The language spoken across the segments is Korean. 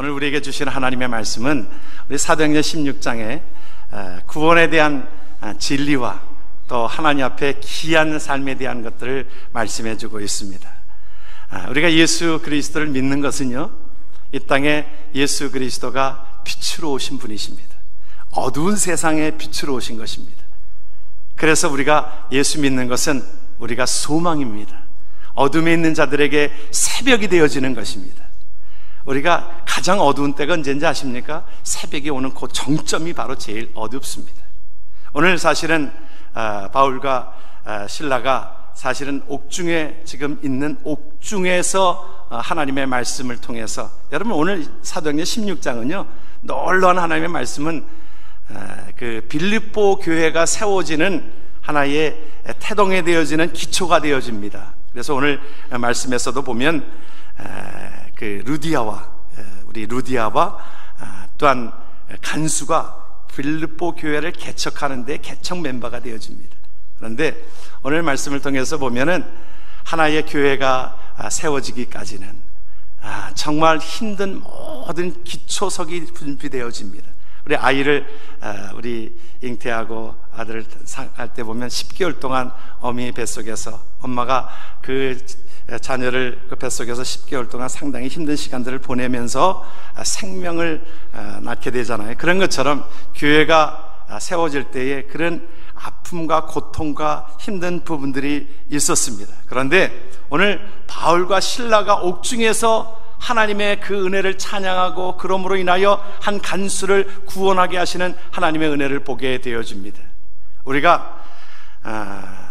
오늘 우리에게 주신 하나님의 말씀은 우리 사도행전 16장에 구원에 대한 진리와 또 하나님 앞에 귀한 삶에 대한 것들을 말씀해 주고 있습니다. 우리가 예수 그리스도를 믿는 것은요, 이 땅에 예수 그리스도가 빛으로 오신 분이십니다. 어두운 세상에 빛으로 오신 것입니다. 그래서 우리가 예수 믿는 것은 우리가 소망입니다. 어둠에 있는 자들에게 새벽이 되어지는 것입니다. 우리가 가장 어두운 때가 언제인지 아십니까? 새벽이 오는 그 정점이 바로 제일 어둡습니다. 오늘 사실은 바울과 실라가 사실은 옥중에 지금 있는 옥중에서 하나님의 말씀을 통해서, 여러분 오늘 사도행전 16장은요 놀라운 하나님의 말씀은 그 빌립보 교회가 세워지는 하나의 태동에 되어지는 기초가 되어집니다. 그래서 오늘 말씀에서도 보면 그 우리 루디아와 또한 간수가 빌립보 교회를 개척하는데 개척 멤버가 되어집니다. 그런데 오늘 말씀을 통해서 보면은 하나의 교회가 세워지기까지는 정말 힘든 모든 기초석이 준비되어집니다. 우리 아이를 우리 잉태하고 아들을 할 때 보면 10개월 동안 어미 뱃속에서 엄마가 그 자녀를 그 뱃속에서 10개월 동안 상당히 힘든 시간들을 보내면서 생명을 낳게 되잖아요. 그런 것처럼 교회가 세워질 때에 그런 아픔과 고통과 힘든 부분들이 있었습니다. 그런데 오늘 바울과 실라가 옥중에서 하나님의 그 은혜를 찬양하고 그러므로 인하여 한 간수를 구원하게 하시는 하나님의 은혜를 보게 되어집니다. 우리가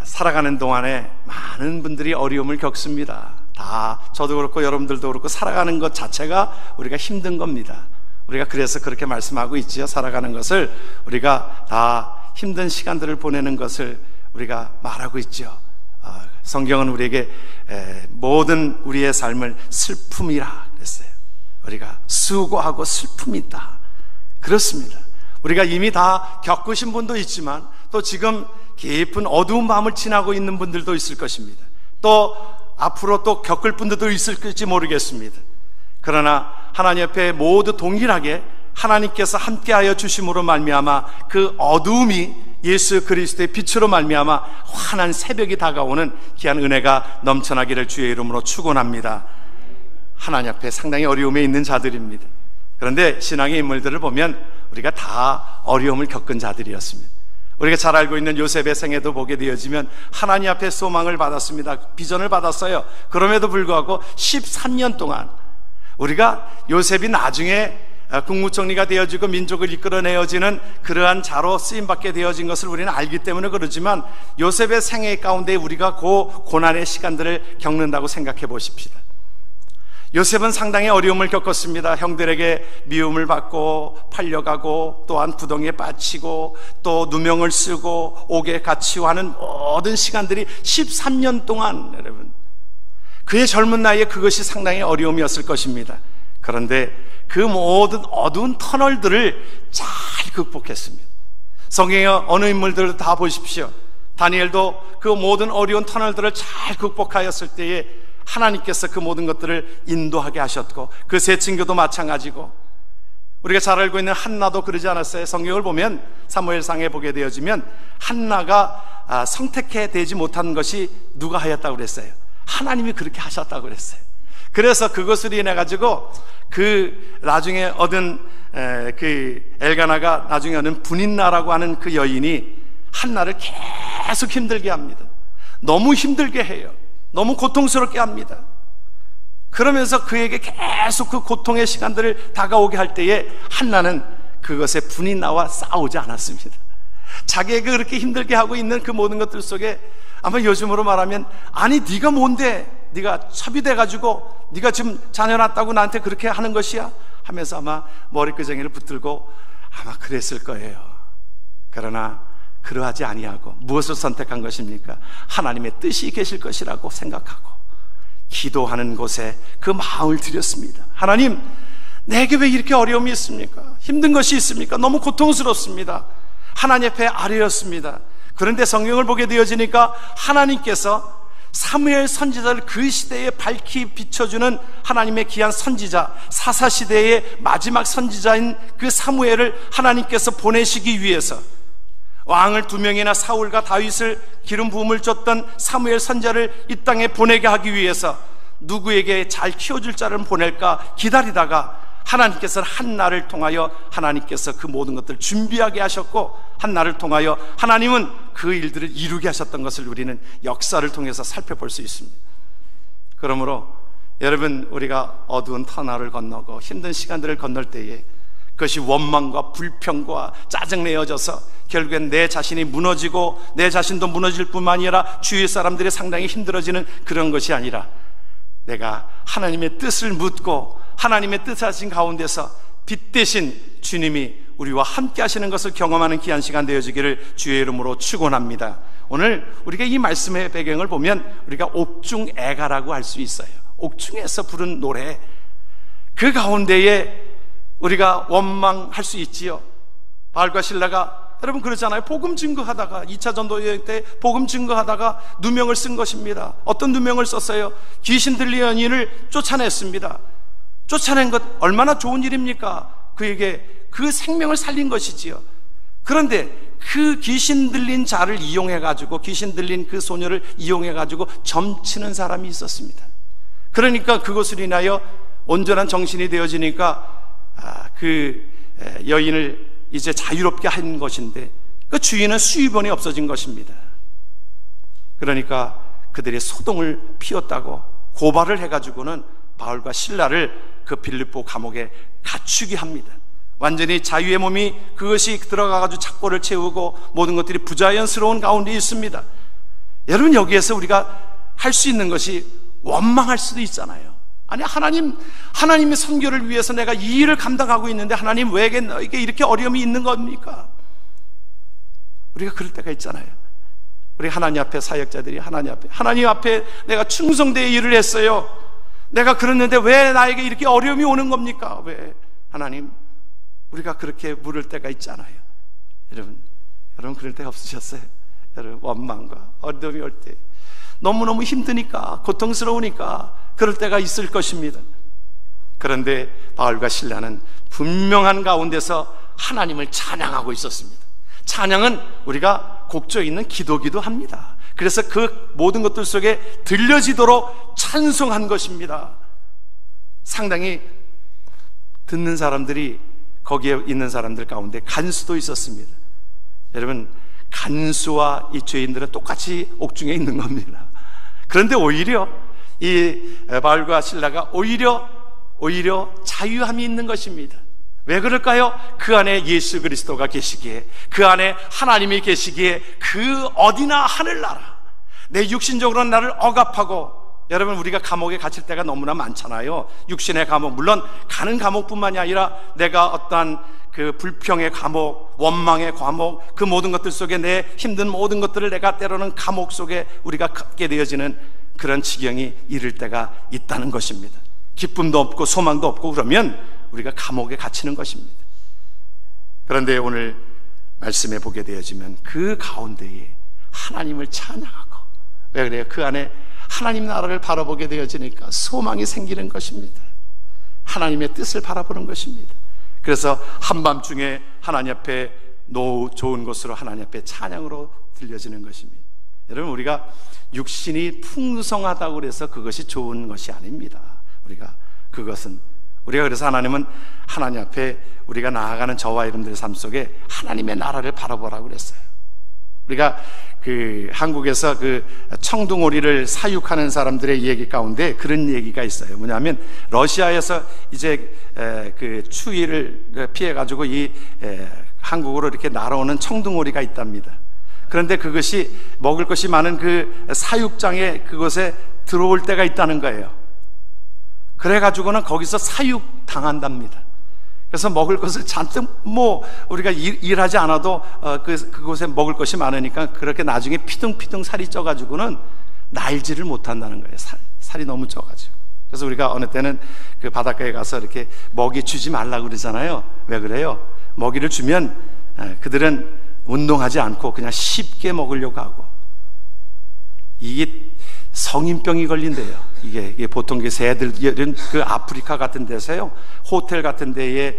살아가는 동안에 많은 분들이 어려움을 겪습니다. 다 저도 그렇고 여러분들도 그렇고 살아가는 것 자체가 우리가 힘든 겁니다. 우리가 그래서 그렇게 말씀하고 있지요. 살아가는 것을 우리가 다 힘든 시간들을 보내는 것을 우리가 말하고 있죠. 성경은 우리에게 모든 우리의 삶을 슬픔이라 그랬어요. 우리가 수고하고 슬픔이 있다. 그렇습니다. 우리가 이미 다 겪으신 분도 있지만 또 지금 깊은 어두운 마음을 지나고 있는 분들도 있을 것입니다. 또 앞으로 또 겪을 분들도 있을지 모르겠습니다. 그러나 하나님 앞에 모두 동일하게 하나님께서 함께하여 주심으로 말미암아 그 어두움이 예수 그리스도의 빛으로 말미암아 환한 새벽이 다가오는 귀한 은혜가 넘쳐나기를 주의 이름으로 축원합니다. 하나님 앞에 상당히 어려움에 있는 자들입니다. 그런데 신앙의 인물들을 보면 우리가 다 어려움을 겪은 자들이었습니다. 우리가 잘 알고 있는 요셉의 생애도 보게 되어지면 하나님 앞에 소망을 받았습니다. 비전을 받았어요. 그럼에도 불구하고 13년 동안 우리가 요셉이 나중에 국무총리가 되어지고 민족을 이끌어내어지는 그러한 자로 쓰임받게 되어진 것을 우리는 알기 때문에 그러지만 요셉의 생애 가운데 우리가 그 고난의 시간들을 겪는다고 생각해 보십시다. 요셉은 상당히 어려움을 겪었습니다. 형들에게 미움을 받고 팔려가고 또한 부동에 빠치고 또 누명을 쓰고 옥에 갇히고 하는 모든 시간들이 13년 동안, 여러분, 그의 젊은 나이에 그것이 상당히 어려움이었을 것입니다. 그런데 그 모든 어두운 터널들을 잘 극복했습니다. 성경의 어느 인물들도 다 보십시오. 다니엘도 그 모든 어려운 터널들을 잘 극복하였을 때에 하나님께서 그 모든 것들을 인도하게 하셨고, 그 세 친구도 마찬가지고, 우리가 잘 알고 있는 한나도 그러지 않았어요? 성경을 보면 사무엘상에 보게 되어지면 한나가 성택해 되지 못한 것이 누가 하였다고 그랬어요? 하나님이 그렇게 하셨다고 그랬어요. 그래서 그것으로 인해 가지고 그 나중에 얻은 그 엘가나가 나중에 얻은 분인나라고 하는 그 여인이 한나를 계속 힘들게 합니다. 너무 힘들게 해요. 너무 고통스럽게 합니다. 그러면서 그에게 계속 그 고통의 시간들을 다가오게 할 때에 한나는 그것에 분인나와 싸우지 않았습니다. 자기에게 그렇게 힘들게 하고 있는 그 모든 것들 속에 아마 요즘으로 말하면, 아니 네가 뭔데, 네가 첩이돼가지고 네가 지금 자녀 낳았다고 나한테 그렇게 하는 것이야? 하면서 아마 머리끄댕이를 붙들고 아마 그랬을 거예요. 그러나 그러하지 아니하고 무엇을 선택한 것입니까? 하나님의 뜻이 계실 것이라고 생각하고 기도하는 곳에 그 마음을 드렸습니다. 하나님, 내게 왜 이렇게 어려움이 있습니까? 힘든 것이 있습니까? 너무 고통스럽습니다. 하나님 앞에 아뢰었습니다. 그런데 성경을 보게 되어지니까 하나님께서 사무엘 선지자를 그 시대에 밝히 비춰주는 하나님의 귀한 선지자, 사사시대의 마지막 선지자인 그 사무엘을 하나님께서 보내시기 위해서 왕을 2명이나 사울과 다윗을 기름 부음을 줬던 사무엘 선지자를 이 땅에 보내게 하기 위해서 누구에게 잘 키워줄 자를 보낼까 기다리다가 하나님께서는 한나를 통하여 하나님께서 그 모든 것들을 준비하게 하셨고, 한나를 통하여 하나님은 그 일들을 이루게 하셨던 것을 우리는 역사를 통해서 살펴볼 수 있습니다. 그러므로 여러분, 우리가 어두운 터널을 건너고 힘든 시간들을 건널 때에 그것이 원망과 불평과 짜증내어져서 결국엔 내 자신이 무너지고 내 자신도 무너질 뿐만 아니라 주위 사람들이 상당히 힘들어지는 그런 것이 아니라, 내가 하나님의 뜻을 묻고 하나님의 뜻하신 가운데서 빛 대신 주님이 우리와 함께 하시는 것을 경험하는 귀한 시간 되어지기를 주의 이름으로 축원합니다. 오늘 우리가 이 말씀의 배경을 보면 우리가 옥중애가라고 할 수 있어요. 옥중에서 부른 노래, 그 가운데에 우리가 원망할 수 있지요. 바울과 실라가 여러분 그러잖아요. 복음 증거하다가 2차 전도 여행 때 복음 증거하다가 누명을 쓴 것입니다. 어떤 누명을 썼어요? 귀신 들리는 이를 쫓아냈습니다. 쫓아낸 것 얼마나 좋은 일입니까? 그에게 그 생명을 살린 것이지요. 그런데 그 귀신 들린 자를 이용해가지고, 귀신 들린 그 소녀를 이용해가지고 점치는 사람이 있었습니다. 그러니까 그것을 인하여 온전한 정신이 되어지니까 그 여인을 이제 자유롭게 한 것인데 그 주인은 수입원이 없어진 것입니다. 그러니까 그들이 소동을 피웠다고 고발을 해가지고는 바울과 실라를 그 빌립보 감옥에 갇히게 합니다. 완전히 자유의 몸이 그것이 들어가가지고 착고를 채우고 모든 것들이 부자연스러운 가운데 있습니다. 여러분, 여기에서 우리가 할 수 있는 것이 원망할 수도 있잖아요. 아니, 하나님의 선교를 위해서 내가 이 일을 감당하고 있는데 하나님 왜 너에게 이렇게 어려움이 있는 겁니까? 우리가 그럴 때가 있잖아요. 우리 하나님 앞에 사역자들이 하나님 앞에 내가 충성되어 일을 했어요. 내가 그랬는데 왜 나에게 이렇게 어려움이 오는 겁니까? 왜? 하나님, 우리가 그렇게 물을 때가 있잖아요. 여러분 그럴 때 없으셨어요? 여러분, 원망과 어려움이 올 때 너무너무 힘드니까, 고통스러우니까 그럴 때가 있을 것입니다. 그런데 바울과 실라는 분명한 가운데서 하나님을 찬양하고 있었습니다. 찬양은 우리가 곡조에 있는 기도기도 합니다. 그래서 그 모든 것들 속에 들려지도록 찬송한 것입니다. 상당히 듣는 사람들이, 거기에 있는 사람들 가운데 간수도 있었습니다. 여러분, 간수와 이 죄인들은 똑같이 옥중에 있는 겁니다. 그런데 오히려 이 바울과 실라가 오히려 자유함이 있는 것입니다. 왜 그럴까요? 그 안에 예수 그리스도가 계시기에, 그 안에 하나님이 계시기에, 그 어디나 하늘나라, 내 육신적으로는 나를 억압하고, 여러분, 우리가 감옥에 갇힐 때가 너무나 많잖아요. 육신의 감옥, 물론 가는 감옥뿐만이 아니라 내가 어떠한 그 불평의 감옥, 원망의 감옥, 그 모든 것들 속에 내 힘든 모든 것들을 내가 때로는 감옥 속에 우리가 갖게 되어지는 그런 지경이 이를 때가 있다는 것입니다. 기쁨도 없고 소망도 없고 그러면 우리가 감옥에 갇히는 것입니다. 그런데 오늘 말씀에 보게 되어지면 그 가운데에 하나님을 찬양하고, 왜 그래요? 그 안에 하나님 나라를 바라보게 되어지니까 소망이 생기는 것입니다. 하나님의 뜻을 바라보는 것입니다. 그래서 한밤중에 하나님 앞에 좋은 곳으로 하나님 앞에 찬양으로 들려지는 것입니다. 여러분, 우리가 육신이 풍성하다고 그래서 그것이 좋은 것이 아닙니다. 우리가 그래서 하나님은 하나님 앞에 우리가 나아가는 저와 여러분들의 삶 속에 하나님의 나라를 바라보라고 그랬어요. 우리가 그 한국에서 그 청둥오리를 사육하는 사람들의 얘기 가운데 그런 얘기가 있어요. 뭐냐면 러시아에서 이제 그 추위를 피해 가지고 이 한국으로 이렇게 날아오는 청둥오리가 있답니다. 그런데 그것이 먹을 것이 많은 그 사육장에 그곳에 들어올 때가 있다는 거예요. 그래가지고는 거기서 사육 당한답니다. 그래서 먹을 것을 잔뜩 우리가 일하지 않아도 그곳에 먹을 것이 많으니까 그렇게 나중에 피둥피둥 살이 쪄가지고는 날지를 못한다는 거예요. 살이 너무 쪄가지고. 그래서 우리가 어느 때는 그 바닷가에 가서 이렇게 먹이 주지 말라고 그러잖아요. 왜 그래요? 먹이를 주면 그들은 운동하지 않고 그냥 쉽게 먹으려고 하고, 이게 성인병이 걸린대요. 이게 보통 새들은 그 아프리카 같은 데서요, 호텔 같은 데에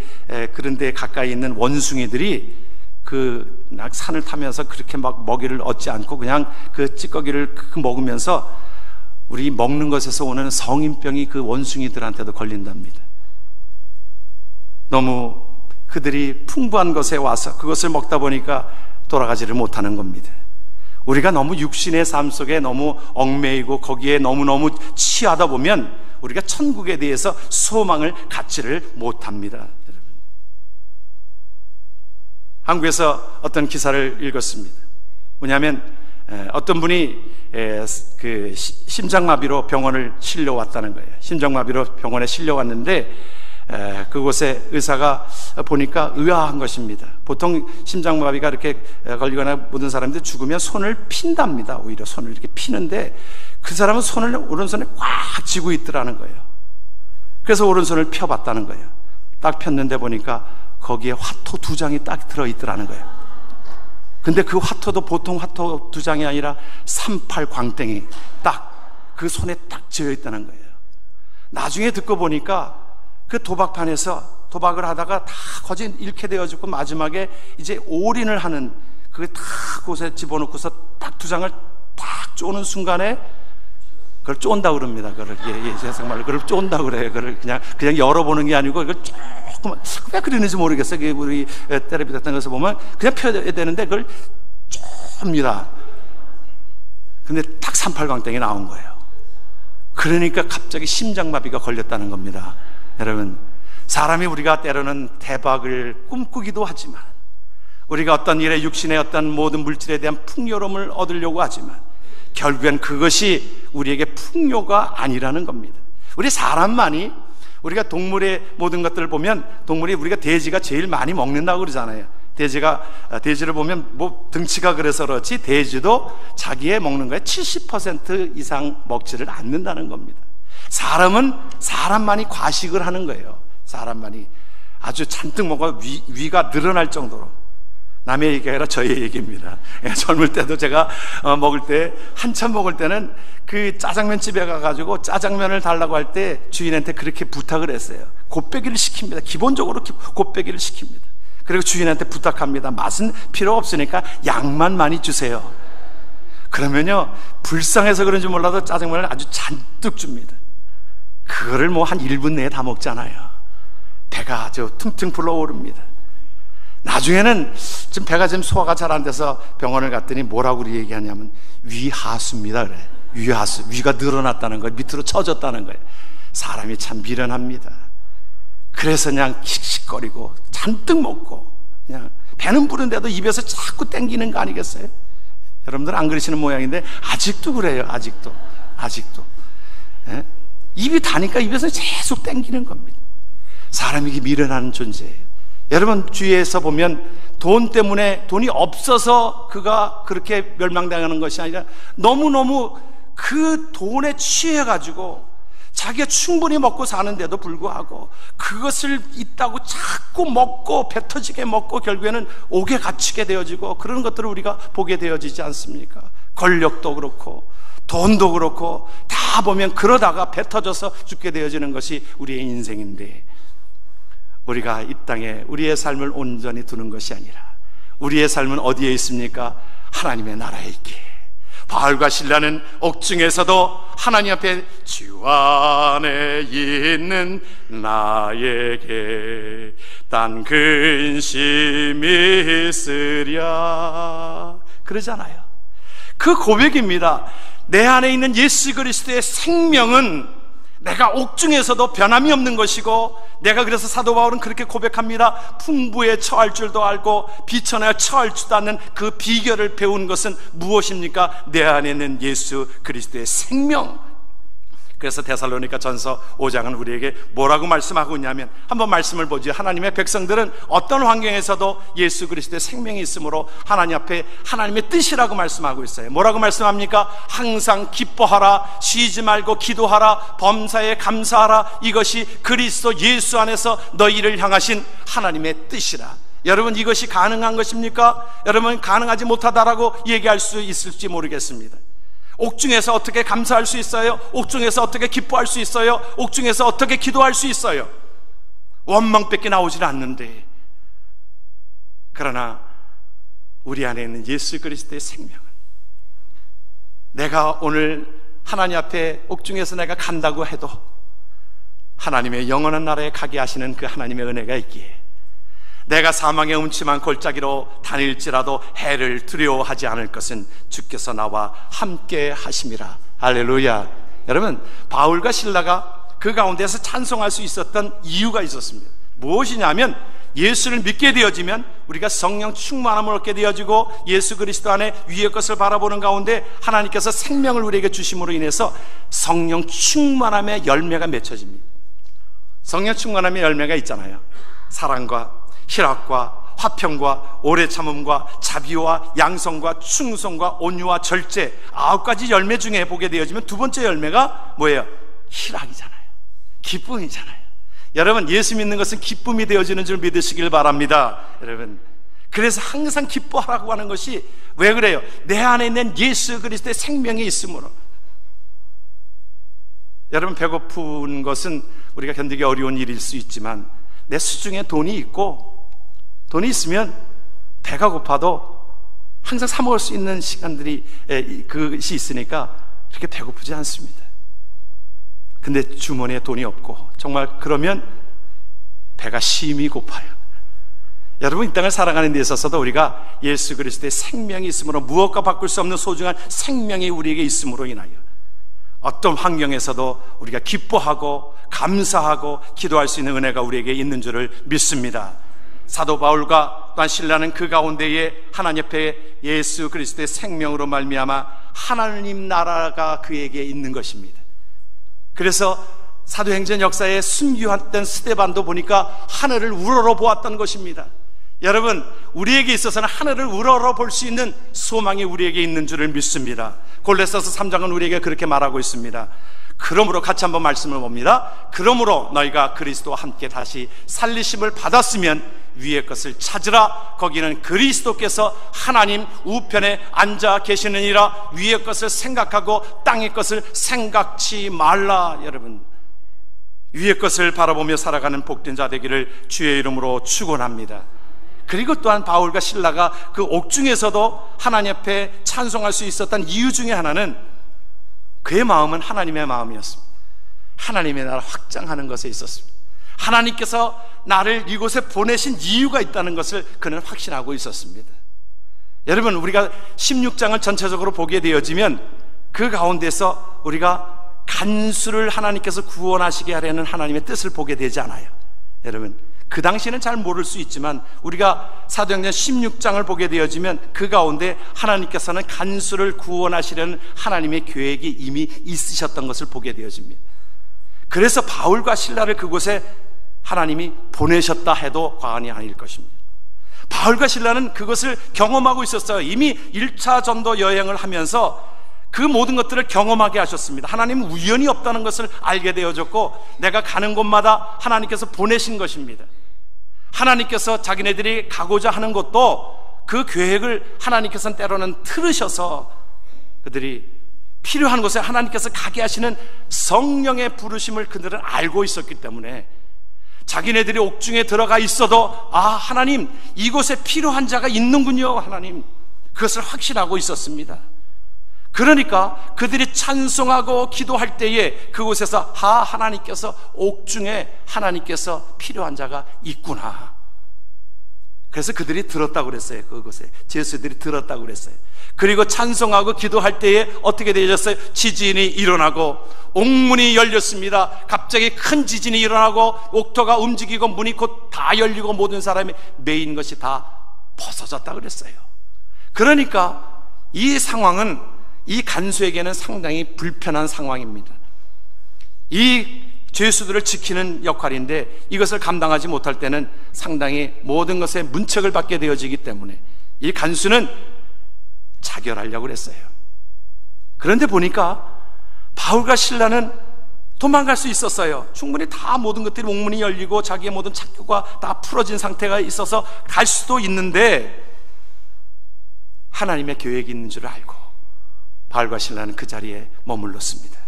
그런 데 가까이 있는 원숭이들이 그 산을 타면서 그렇게 막 먹이를 얻지 않고 그냥 그 찌꺼기를 먹으면서 우리 먹는 것에서 오는 성인병이 그 원숭이들한테도 걸린답니다. 너무 그들이 풍부한 것에 와서 그것을 먹다 보니까 돌아가지를 못하는 겁니다. 우리가 너무 육신의 삶 속에 너무 얽매이고 거기에 너무너무 취하다 보면 우리가 천국에 대해서 소망을 갖지를 못합니다. 여러분, 한국에서 어떤 기사를 읽었습니다. 뭐냐면 어떤 분이 그 심장마비로 병원을 실려왔다는 거예요. 심장마비로 병원에 실려왔는데 그곳에 의사가 보니까 의아한 것입니다. 보통 심장마비가 이렇게 걸리거나 모든 사람들이 죽으면 손을 핀답니다. 오히려 손을 이렇게 피는데 그 사람은 손을 오른손에 꽉 쥐고 있더라는 거예요. 그래서 오른손을 펴봤다는 거예요. 딱 폈는데 보니까 거기에 화토 2장이 딱 들어있더라는 거예요. 근데 그 화토도 보통 화토 2장이 아니라 38 광땡이 딱 그 손에 딱 쥐어 있다는 거예요. 나중에 듣고 보니까 그 도박판에서 도박을 하다가 다 거진 잃게 되어지고 마지막에 이제 올인을 하는 그게 다 곳에 집어넣고서 딱 2장을 딱 쪼는 순간에 그걸 쫀다 그럽니다. 그걸 세상말로 그걸 쫀다 그래요. 그걸 그냥 열어보는 게 아니고 이걸 조금 왜 그러는지 모르겠어요. 우리 테레비 같은 것에서 보면 그냥 펴야 되는데 그걸 쫌니다. 근데 딱 38광땡이 나온 거예요. 그러니까 갑자기 심장마비가 걸렸다는 겁니다. 여러분, 사람이 우리가 때로는 대박을 꿈꾸기도 하지만 우리가 어떤 일에 육신의 어떤 모든 물질에 대한 풍요로움을 얻으려고 하지만 결국엔 그것이 우리에게 풍요가 아니라는 겁니다. 우리 사람만이 우리가 동물의 모든 것들을 보면 동물이 우리가 돼지가 제일 많이 먹는다고 그러잖아요. 돼지를 보면 뭐 등치가 그래서 그렇지 돼지도 자기의 먹는 거에 70% 이상 먹지를 않는다는 겁니다. 사람은 사람만이 과식을 하는 거예요. 사람만이 아주 잔뜩 먹어 위가 늘어날 정도로. 남의 얘기가 아니라 저의 얘기입니다. 젊을 때도 제가 먹을 때 한참 먹을 때는 그 짜장면 집에 가가지고 짜장면을 달라고 할 때 주인한테 그렇게 부탁을 했어요. 곱빼기를 시킵니다. 기본적으로 곱빼기를 시킵니다. 그리고 주인한테 부탁합니다. 맛은 필요 없으니까 양만 많이 주세요. 그러면요, 불쌍해서 그런지 몰라도 짜장면을 아주 잔뜩 줍니다. 그거를 뭐 한 1분 내에 다 먹잖아요. 배가 아주 퉁퉁 불러오릅니다. 나중에는 지금 배가 지금 소화가 잘 안 돼서 병원을 갔더니 뭐라고 우리 얘기하냐면 위하수입니다. 그래. 위하수. 위가 늘어났다는 거예요. 밑으로 처졌다는 거예요. 사람이 참 미련합니다. 그래서 그냥 킥킥거리고 잔뜩 먹고 그냥 배는 부른데도 입에서 자꾸 땡기는 거 아니겠어요? 여러분들 안 그러시는 모양인데 아직도 그래요. 아직도 예? 입이 다니까 입에서 계속 땡기는 겁니다. 사람이 미련한 존재예요. 여러분, 주위에서 보면 돈 때문에 돈이 없어서 그가 그렇게 멸망당하는 것이 아니라 너무너무 그 돈에 취해가지고 자기가 충분히 먹고 사는데도 불구하고 그것을 있다고 자꾸 먹고 배 터지게 먹고 결국에는 옥에 갇히게 되어지고 그런 것들을 우리가 보게 되어지지 않습니까? 권력도 그렇고 돈도 그렇고 다 보면 그러다가 배 터져서 죽게 되어지는 것이 우리의 인생인데, 우리가 이 땅에 우리의 삶을 온전히 두는 것이 아니라 우리의 삶은 어디에 있습니까? 하나님의 나라에 있기에. 바울과 실라는 옥중에서도 하나님 앞에 주 안에 있는 나에게 단 근심이 있으랴 그러잖아요. 그 고백입니다. 내 안에 있는 예수 그리스도의 생명은 내가 옥중에서도 변함이 없는 것이고, 내가 그래서 사도 바울은 그렇게 고백합니다. 풍부에 처할 줄도 알고 비천하여 처할 줄도 않는 그 비결을 배운 것은 무엇입니까? 내 안에 있는 예수 그리스도의 생명. 그래서 데살로니가 전서 5장은 우리에게 뭐라고 말씀하고 있냐면, 한번 말씀을 보죠. 하나님의 백성들은 어떤 환경에서도 예수 그리스도의 생명이 있으므로 하나님 앞에 하나님의 뜻이라고 말씀하고 있어요. 뭐라고 말씀합니까? 항상 기뻐하라, 쉬지 말고 기도하라, 범사에 감사하라. 이것이 그리스도 예수 안에서 너희를 향하신 하나님의 뜻이라. 여러분, 이것이 가능한 것입니까? 여러분, 가능하지 못하다라고 얘기할 수 있을지 모르겠습니다. 옥중에서 어떻게 감사할 수 있어요? 옥중에서 어떻게 기뻐할 수 있어요? 옥중에서 어떻게 기도할 수 있어요? 원망밖에 나오질 않는데, 그러나 우리 안에 있는 예수 그리스도의 생명은, 내가 오늘 하나님 앞에 옥중에서 내가 간다고 해도 하나님의 영원한 나라에 가게 하시는 그 하나님의 은혜가 있기에, 내가 사망의 음침한 골짜기로 다닐지라도 해를 두려워하지 않을 것은 주께서 나와 함께 하심이라. 할렐루야. 여러분, 바울과 실라가 그 가운데서 찬송할 수 있었던 이유가 있었습니다. 무엇이냐면, 예수를 믿게 되어지면 우리가 성령 충만함을 얻게 되어지고, 예수 그리스도 안에 위의 것을 바라보는 가운데 하나님께서 생명을 우리에게 주심으로 인해서 성령 충만함의 열매가 맺혀집니다. 성령 충만함의 열매가 있잖아요. 사랑과 희락과 화평과 오래 참음과 자비와 양성과 충성과 온유와 절제, 9가지 열매 중에 보게 되어지면 두 번째 열매가 뭐예요? 희락이잖아요. 기쁨이잖아요. 여러분, 예수 믿는 것은 기쁨이 되어지는 줄 믿으시길 바랍니다. 여러분, 그래서 항상 기뻐하라고 하는 것이 왜 그래요? 내 안에 있는 예수 그리스도의 생명이 있으므로. 여러분, 배고픈 것은 우리가 견디기 어려운 일일 수 있지만, 내 수중에 돈이 있고, 돈이 있으면 배가 고파도 항상 사 먹을 수 있는 시간들이, 그것이 있으니까 그렇게 배고프지 않습니다. 근데 주머니에 돈이 없고, 정말 그러면 배가 심히 고파요. 여러분, 이 땅을 살아가는 데 있어서도 우리가 예수 그리스도의 생명이 있으므로, 무엇과 바꿀 수 없는 소중한 생명이 우리에게 있음으로 인하여 어떤 환경에서도 우리가 기뻐하고 감사하고 기도할 수 있는 은혜가 우리에게 있는 줄을 믿습니다. 사도 바울과 또한 신라는 그 가운데에 하나님 앞에 예수 그리스도의 생명으로 말미암아 하나님 나라가 그에게 있는 것입니다. 그래서 사도행전 역사에 순교했던 스데반도 보니까 하늘을 우러러 보았던 것입니다. 여러분, 우리에게 있어서는 하늘을 우러러 볼 수 있는 소망이 우리에게 있는 줄을 믿습니다. 골로새서 3장은 우리에게 그렇게 말하고 있습니다. 그러므로, 같이 한번 말씀을 봅니다. 그러므로 너희가 그리스도와 함께 다시 살리심을 받았으면 위의 것을 찾으라. 거기는 그리스도께서 하나님 우편에 앉아 계시느니라. 위의 것을 생각하고 땅의 것을 생각지 말라. 여러분, 위의 것을 바라보며 살아가는 복된 자 되기를 주의 이름으로 축원합니다. 그리고 또한 바울과 실라가 그 옥중에서도 하나님 앞에 찬송할 수 있었던 이유 중에 하나는, 그의 마음은 하나님의 마음이었습니다. 하나님의 나라 확장하는 것에 있었습니다. 하나님께서 나를 이곳에 보내신 이유가 있다는 것을 그는 확신하고 있었습니다. 여러분, 우리가 16장을 전체적으로 보게 되어지면 그 가운데서 우리가 간수를 하나님께서 구원하시게 하려는 하나님의 뜻을 보게 되지 않아요. 여러분, 그 당시에는 잘 모를 수 있지만 우리가 사도행전 16장을 보게 되어지면 그 가운데 하나님께서는 간수를 구원하시려는 하나님의 계획이 이미 있으셨던 것을 보게 되어집니다. 그래서 바울과 실라를 그곳에 하나님이 보내셨다 해도 과언이 아닐 것입니다. 바울과 실라는 그것을 경험하고 있었어요. 이미 1차 전도 여행을 하면서 그 모든 것들을 경험하게 하셨습니다. 하나님은 우연이 없다는 것을 알게 되어졌고, 내가 가는 곳마다 하나님께서 보내신 것입니다. 하나님께서 자기네들이 가고자 하는 것도 그 계획을 하나님께서는 때로는 틀으셔서 그들이 필요한 곳에 하나님께서 가게 하시는 성령의 부르심을 그들은 알고 있었기 때문에 자기네들이 옥중에 들어가 있어도, 아, 하나님, 이곳에 필요한 자가 있는군요, 하나님, 그것을 확신하고 있었습니다. 그러니까 그들이 찬송하고 기도할 때에 그곳에서 하나님께서 옥중에 하나님께서 필요한 자가 있구나. 그래서 그들이 들었다고 그랬어요. 그곳에 제수들이 들었다고 그랬어요. 그리고 찬송하고 기도할 때에 어떻게 되셨어요? 지진이 일어나고 옥문이 열렸습니다. 갑자기 큰 지진이 일어나고 옥토가 움직이고 문이 곧 다 열리고 모든 사람이 메인 것이 다 벗어졌다 그랬어요. 그러니까 이 상황은 이 간수에게는 상당히 불편한 상황입니다. 이 죄수들을 지키는 역할인데 이것을 감당하지 못할 때는 상당히 모든 것에 문책을 받게 되어지기 때문에 이 간수는 자결하려고 그랬어요. 그런데 보니까 바울과 실라는 도망갈 수 있었어요. 충분히 다 모든 것들이 옥문이 열리고 자기의 모든 착교가 다 풀어진 상태가 있어서 갈 수도 있는데 하나님의 계획이 있는 줄 알고 바울과 실라는 그 자리에 머물렀습니다.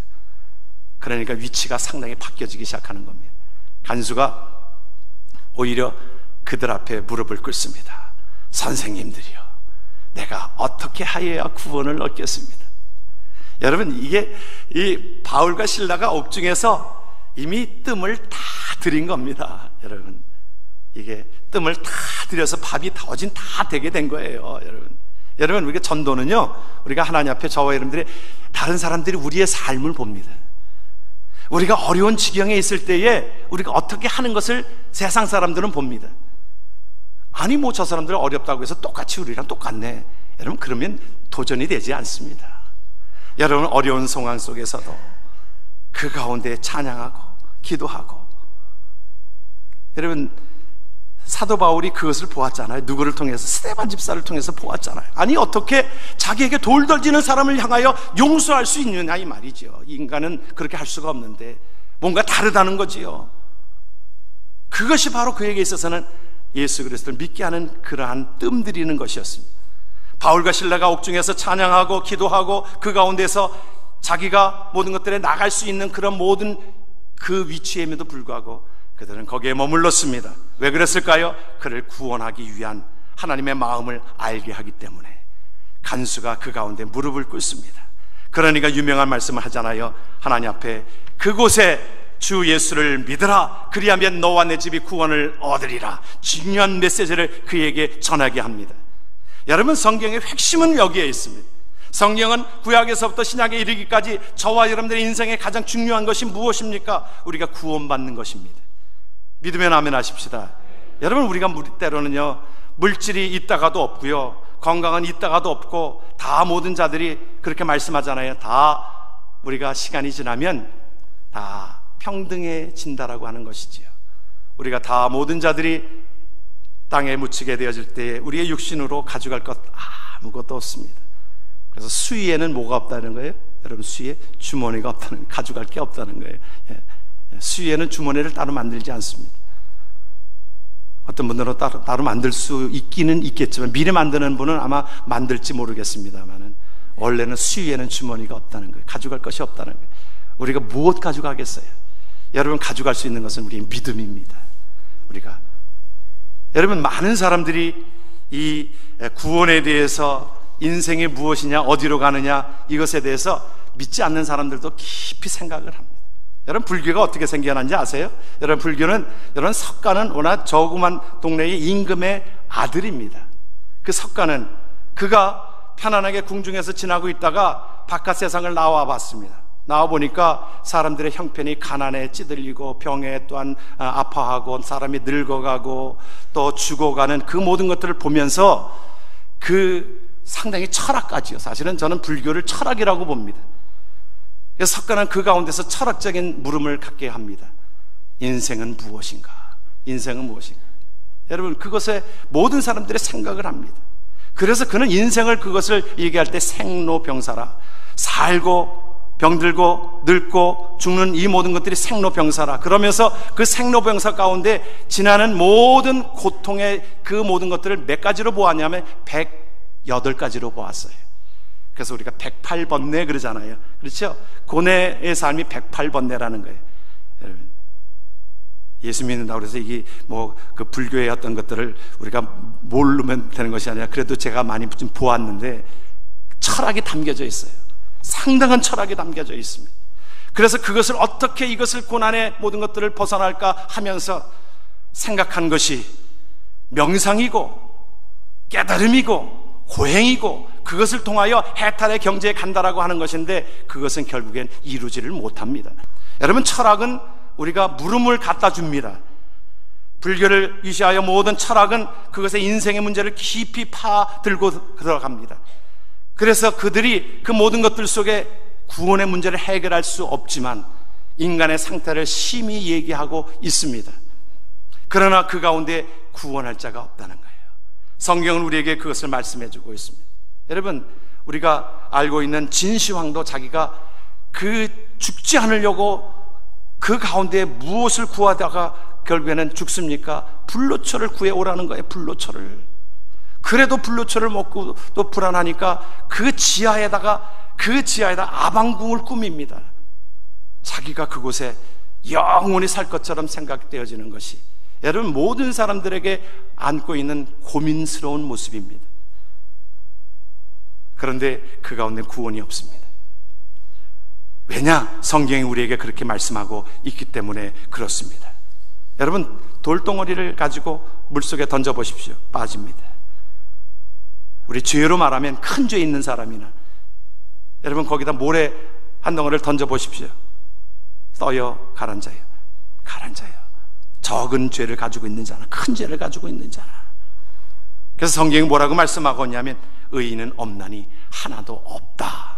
그러니까 위치가 상당히 바뀌어지기 시작하는 겁니다. 간수가 오히려 그들 앞에 무릎을 꿇습니다. 선생님들이요, 내가 어떻게 하여야 구원을 얻겠습니다. 여러분, 이게 이 바울과 실라가 옥중에서 이미 뜸을 다 들인 겁니다. 여러분, 이게 뜸을 다 들여서 밥이 다 어진 다 되게 된 거예요. 여러분, 우리가 전도는요, 우리가 하나님 앞에 저와 여러분들이, 다른 사람들이 우리의 삶을 봅니다. 우리가 어려운 지경에 있을 때에 우리가 어떻게 하는 것을 세상 사람들은 봅니다. 아니 뭐 저 사람들 어렵다고 해서 똑같이 우리랑 똑같네, 여러분, 그러면 도전이 되지 않습니다. 여러분, 어려운 상황 속에서도 그 가운데 찬양하고 기도하고, 여러분, 사도 바울이 그것을 보았잖아요. 누구를 통해서? 스데반 집사를 통해서 보았잖아요. 아니 어떻게 자기에게 돌 던지는 사람을 향하여 용서할 수 있느냐 이 말이죠. 인간은 그렇게 할 수가 없는데 뭔가 다르다는 거지요. 그것이 바로 그에게 있어서는 예수 그리스도를 믿게 하는 그러한 뜸들이는 것이었습니다. 바울과 실라가 옥중에서 찬양하고 기도하고 그 가운데서 자기가 모든 것들에 나갈 수 있는 그런 모든 그 위치임에도 불구하고 그들은 거기에 머물렀습니다. 왜 그랬을까요? 그를 구원하기 위한 하나님의 마음을 알게 하기 때문에. 간수가 그 가운데 무릎을 꿇습니다. 그러니까 유명한 말씀을 하잖아요. 하나님 앞에 그곳에 주 예수를 믿으라, 그리하면 너와 내 집이 구원을 얻으리라. 중요한 메시지를 그에게 전하게 합니다. 여러분, 성경의 핵심은 여기에 있습니다. 성경은 구약에서부터 신약에 이르기까지 저와 여러분들의 인생에 가장 중요한 것이 무엇입니까? 우리가 구원받는 것입니다. 믿으면 아멘 하십시다. 여러분, 우리가 때로는요, 물질이 있다가도 없고요, 건강은 있다가도 없고, 다 모든 자들이 그렇게 말씀하잖아요. 다 우리가 시간이 지나면 다 평등해진다라고 하는 것이지요. 우리가 다 모든 자들이 땅에 묻히게 되어질 때 우리의 육신으로 가져갈 것 아무것도 없습니다. 그래서 수위에는 뭐가 없다는 거예요? 여러분, 수위에 주머니가 없다는, 가져갈 게 없다는 거예요. 수위에는 주머니를 따로 만들지 않습니다. 어떤 분들은 따로 만들 수 있기는 있겠지만, 미리 만드는 분은 아마 만들지 모르겠습니다만은, 원래는 수위에는 주머니가 없다는 거예요. 가져갈 것이 없다는 거예요. 우리가 무엇 가져가겠어요? 여러분, 가져갈 수 있는 것은 우리의 믿음입니다. 우리가, 여러분, 많은 사람들이 이 구원에 대해서, 인생이 무엇이냐, 어디로 가느냐, 이것에 대해서 믿지 않는 사람들도 깊이 생각을 합니다. 여러분, 불교가 어떻게 생겨났는지 아세요? 여러분, 불교는, 여러분, 석가는 워낙 조그만 동네의 임금의 아들입니다. 그 석가는 그가 편안하게 궁중에서 지나고 있다가 바깥 세상을 나와 봤습니다. 나와 보니까 사람들의 형편이 가난에 찌들리고 병에 또한 아파하고 사람이 늙어가고 또 죽어가는 그 모든 것들을 보면서 그 상당히 철학가지요. 사실은 저는 불교를 철학이라고 봅니다. 그래서 석가는 그 가운데서 철학적인 물음을 갖게 합니다. 인생은 무엇인가? 인생은 무엇인가? 여러분, 그것에 모든 사람들이 생각을 합니다. 그래서 그는 인생을, 그것을 얘기할 때 생로병사라, 살고 병들고 늙고 죽는 이 모든 것들이 생로병사라, 그러면서 그 생로병사 가운데 지나는 모든 고통의 그 모든 것들을 몇 가지로 보았냐면 108가지로 보았어요. 그래서 우리가 108번뇌 그러잖아요. 그렇죠? 고뇌의 삶이 108번뇌라는 거예요. 여러분, 예수 믿는다고 해서 이게 뭐 그 불교의 어떤 것들을 우리가 모르면 되는 것이 아니라, 그래도 제가 많이 좀 보았는데 철학이 담겨져 있어요. 상당한 철학이 담겨져 있습니다. 그래서 그것을 어떻게, 이것을 고난의 모든 것들을 벗어날까 하면서 생각한 것이 명상이고 깨달음이고 고행이고, 그것을 통하여 해탈의 경지에 간다라고 하는 것인데, 그것은 결국엔 이루지를 못합니다. 여러분, 철학은 우리가 물음을 갖다 줍니다. 불교를 위시하여 모든 철학은 그것의 인생의 문제를 깊이 파들고 들어갑니다. 그래서 그들이 그 모든 것들 속에 구원의 문제를 해결할 수 없지만 인간의 상태를 심히 얘기하고 있습니다. 그러나 그 가운데 구원할 자가 없다는 거예요. 성경은 우리에게 그것을 말씀해 주고 있습니다. 여러분, 우리가 알고 있는 진시황도 자기가 그 죽지 않으려고 그 가운데 무엇을 구하다가 결국에는 죽습니까? 불로초를 구해오라는 거예요. 불로초를. 그래도 불로초를 먹고 또 불안하니까 그 지하에다가 그 지하에다 아방궁을 꾸밉니다. 자기가 그곳에 영원히 살 것처럼 생각되어지는 것이 여러분 모든 사람들에게 안고 있는 고민스러운 모습입니다. 그런데 그 가운데 구원이 없습니다. 왜냐? 성경이 우리에게 그렇게 말씀하고 있기 때문에 그렇습니다. 여러분 돌덩어리를 가지고 물속에 던져보십시오. 빠집니다. 우리 죄로 말하면 큰 죄 있는 사람이나 여러분 거기다 모래 한 덩어리를 던져보십시오. 떠요 가라앉아요. 가라앉아요. 적은 죄를 가지고 있는 자나 큰 죄를 가지고 있는 자나. 그래서 성경이 뭐라고 말씀하고 있냐면 의인은 없나니 하나도 없다.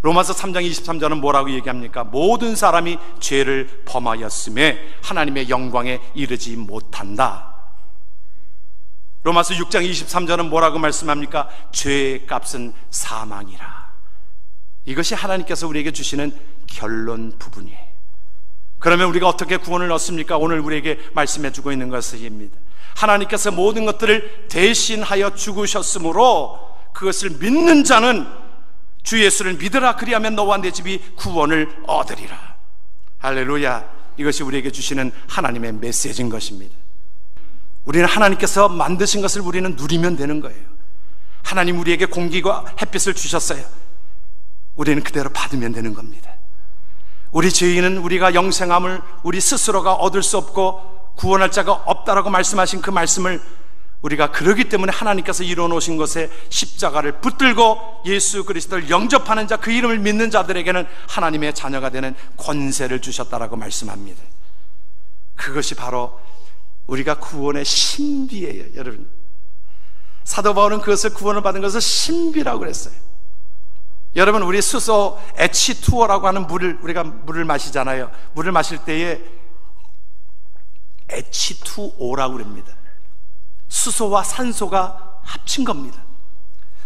로마서 3장 23절은 뭐라고 얘기합니까? 모든 사람이 죄를 범하였음에 하나님의 영광에 이르지 못한다. 로마서 6장 23절은 뭐라고 말씀합니까? 죄의 값은 사망이라. 이것이 하나님께서 우리에게 주시는 결론 부분이에요. 그러면 우리가 어떻게 구원을 얻습니까? 오늘 우리에게 말씀해 주고 있는 것입니다. 하나님께서 모든 것들을 대신하여 죽으셨으므로 그것을 믿는 자는 주 예수를 믿으라. 그리하면 너와 내 집이 구원을 얻으리라. 할렐루야. 이것이 우리에게 주시는 하나님의 메시지인 것입니다. 우리는 하나님께서 만드신 것을 우리는 누리면 되는 거예요. 하나님 우리에게 공기와 햇빛을 주셨어요. 우리는 그대로 받으면 되는 겁니다. 우리 죄인은 우리가 영생함을 우리 스스로가 얻을 수 없고 구원할 자가 없다라고 말씀하신 그 말씀을 우리가 그러기 때문에 하나님께서 이루어놓으신 것에 십자가를 붙들고 예수 그리스도를 영접하는 자, 그 이름을 믿는 자들에게는 하나님의 자녀가 되는 권세를 주셨다라고 말씀합니다. 그것이 바로 우리가 구원의 신비예요. 여러분 사도 바울은 그것을 구원을 받은 것을 신비라고 그랬어요. 여러분 우리 수소 H2O라고 하는 우리가 물을 마시잖아요. 물을 마실 때에 H2O라고 그럽니다. 수소와 산소가 합친 겁니다.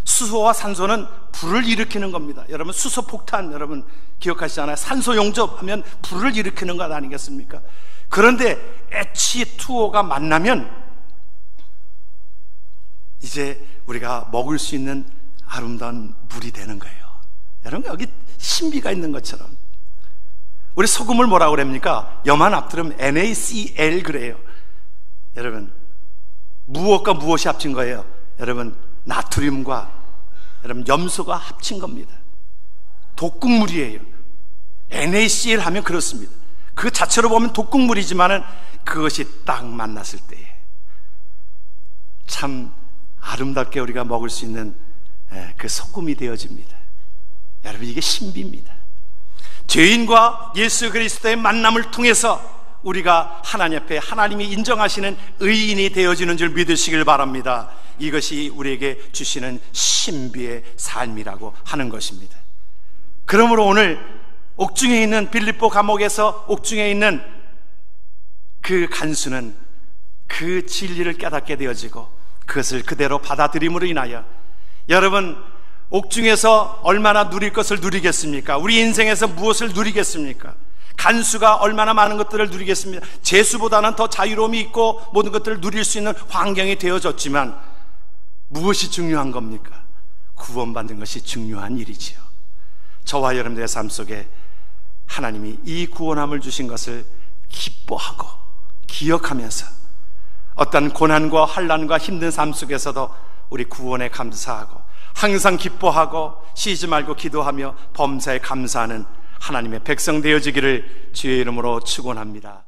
수소와 산소는 불을 일으키는 겁니다. 여러분 수소 폭탄 여러분 기억하시잖아요. 산소 용접하면 불을 일으키는 것 아니겠습니까? 그런데 H2O가 만나면 이제 우리가 먹을 수 있는 아름다운 물이 되는 거예요. 여러분 여기 신비가 있는 것처럼 우리 소금을 뭐라고 그럽니까? 염한 앞들음 NaCl 그래요. 여러분 무엇과 무엇이 합친 거예요? 여러분 나트륨과 여러분 염소가 합친 겁니다. 독극물이에요. NaCl 하면 그렇습니다. 그 자체로 보면 독극물이지만은 그것이 딱 만났을 때에 참 아름답게 우리가 먹을 수 있는 그 소금이 되어집니다. 여러분 이게 신비입니다. 죄인과 예수 그리스도의 만남을 통해서 우리가 하나님 앞에 하나님이 인정하시는 의인이 되어지는 줄 믿으시길 바랍니다. 이것이 우리에게 주시는 신비의 삶이라고 하는 것입니다. 그러므로 오늘 옥중에 있는 빌립보 감옥에서 옥중에 있는 그 간수는 그 진리를 깨닫게 되어지고 그것을 그대로 받아들임으로 인하여 여러분 옥중에서 얼마나 누릴 것을 누리겠습니까? 우리 인생에서 무엇을 누리겠습니까? 간수가 얼마나 많은 것들을 누리겠습니까? 재수보다는 더 자유로움이 있고 모든 것들을 누릴 수 있는 환경이 되어졌지만 무엇이 중요한 겁니까? 구원받는 것이 중요한 일이지요. 저와 여러분들의 삶 속에 하나님이 이 구원함을 주신 것을 기뻐하고 기억하면서 어떤 고난과 환난과 힘든 삶 속에서도 우리 구원에 감사하고 항상 기뻐하고 쉬지 말고 기도하며 범사에 감사하는 하나님의 백성 되어지기를 주의 이름으로 축원합니다.